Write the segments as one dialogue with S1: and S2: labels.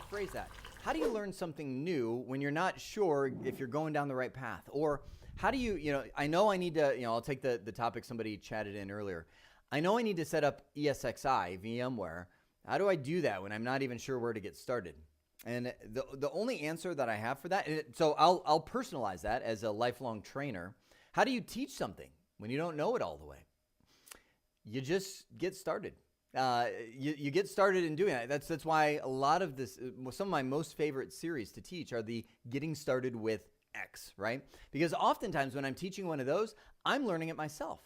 S1: rephrase that. How do you learn something new when you're not sure if you're going down the right path? Or how do you, I know I need to, I'll take the topic somebody chatted in earlier. I know I need to set up ESXi, VMware. How do I do that when I'm not even sure where to get started? And the only answer that I have for that, so I'll personalize that as a lifelong trainer. How do you teach something when you don't know it all the way? You just get started. You get started in doing that. That's why a lot of this, some of my most favorite series to teach are the Getting Started with X, right? Because oftentimes when I'm teaching one of those, I'm learning it myself.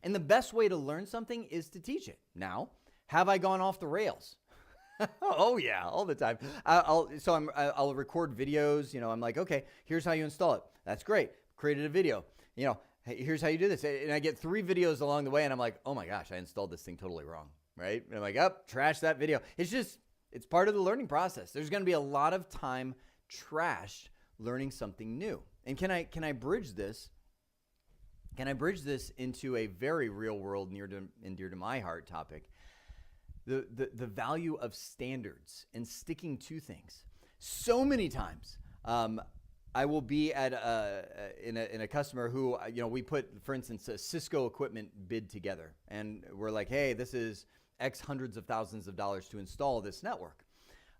S1: And the best way to learn something is to teach it. Now, have I gone off the rails? Oh yeah, all the time. I'll record videos. I'm like, okay, here's how you install it. That's great. Created a video. Hey, here's how you do this. And I get 3 videos along the way, and I'm like, oh my gosh, I installed this thing totally wrong, right? And I'm like, trash that video. It's part of the learning process. There's going to be a lot of time trashed learning something new. And can I bridge this? Can I bridge this into a very real world, near and dear to my heart topic? The value of standards and sticking to things. So many times, I will be at in a customer who we put, for instance, a Cisco equipment bid together, and we're like, hey, this is X hundreds of thousands of dollars to install this network,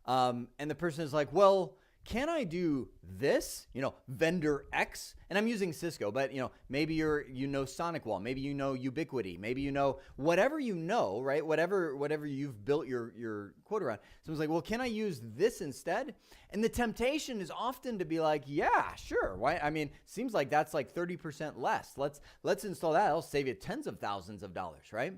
S1: and the person is like, well, can I do this? Vendor X, and I'm using Cisco, but maybe SonicWall, maybe Ubiquity, maybe whatever right? Whatever you've built your quote around. Someone's like, well, can I use this instead? And the temptation is often to be like, yeah, sure. Why? I mean, seems like that's like 30% less. Let's install that. It'll save you tens of thousands of dollars, right?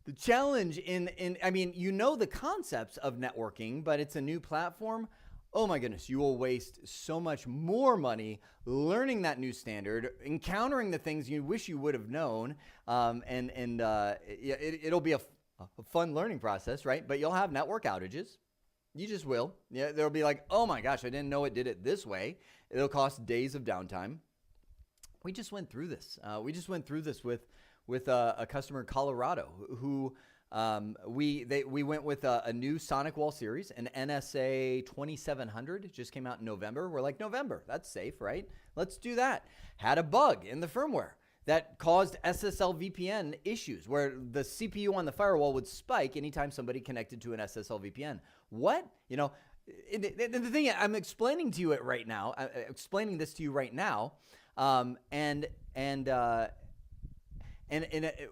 S1: The challenge the concepts of networking, but it's a new platform. Oh my goodness, you will waste so much more money learning that new standard, encountering the things you wish you would have known, it'll be a fun learning process, right? But you'll have network outages. You just will. Yeah, there'll be like, oh my gosh, I didn't know it did it this way. It'll cost days of downtime. We just went through this. With a customer in Colorado who. We went with a new SonicWall series, an NSA 2700. It just came out in November. We're like, November, that's safe, right? Let's do that. Had a bug in the firmware that caused SSL VPN issues where the CPU on the firewall would spike anytime somebody connected to an SSL VPN. What? The thing I'm explaining to you it right now, explaining this to you right now, and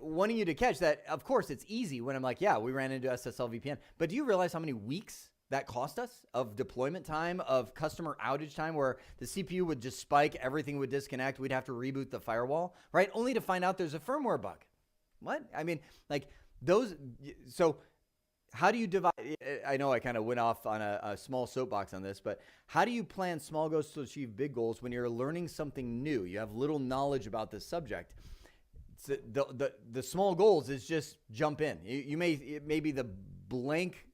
S1: wanting you to catch that, of course, it's easy when I'm like, yeah, we ran into SSL VPN. But do you realize how many weeks that cost us of deployment time, of customer outage time, where the CPU would just spike, everything would disconnect, we'd have to reboot the firewall, right? Only to find out there's a firmware bug. What? I mean, like those. So how do you divide? I know I kind of went off on a small soapbox on this, but how do you plan small goals to achieve big goals when you're learning something new? You have little knowledge about this subject. The small goals is just jump in. It may be the blank,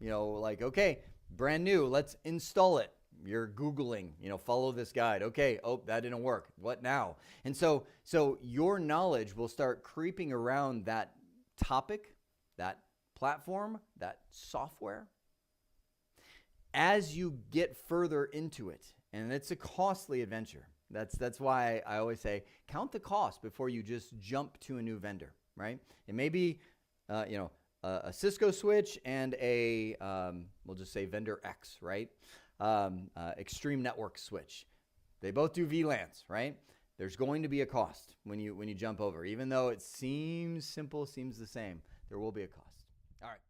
S1: like, okay, brand new, let's install it. You're Googling, follow this guide. Okay, oh, that didn't work. What now? And so your knowledge will start creeping around that topic, that platform, that software as you get further into it. And it's a costly adventure. That's why I always say count the cost before you just jump to a new vendor, right? It may be, a Cisco switch and we'll just say vendor X, right? Extreme Network switch. They both do VLANs, right? There's going to be a cost when you jump over, even though it seems simple, seems the same. There will be a cost. All right.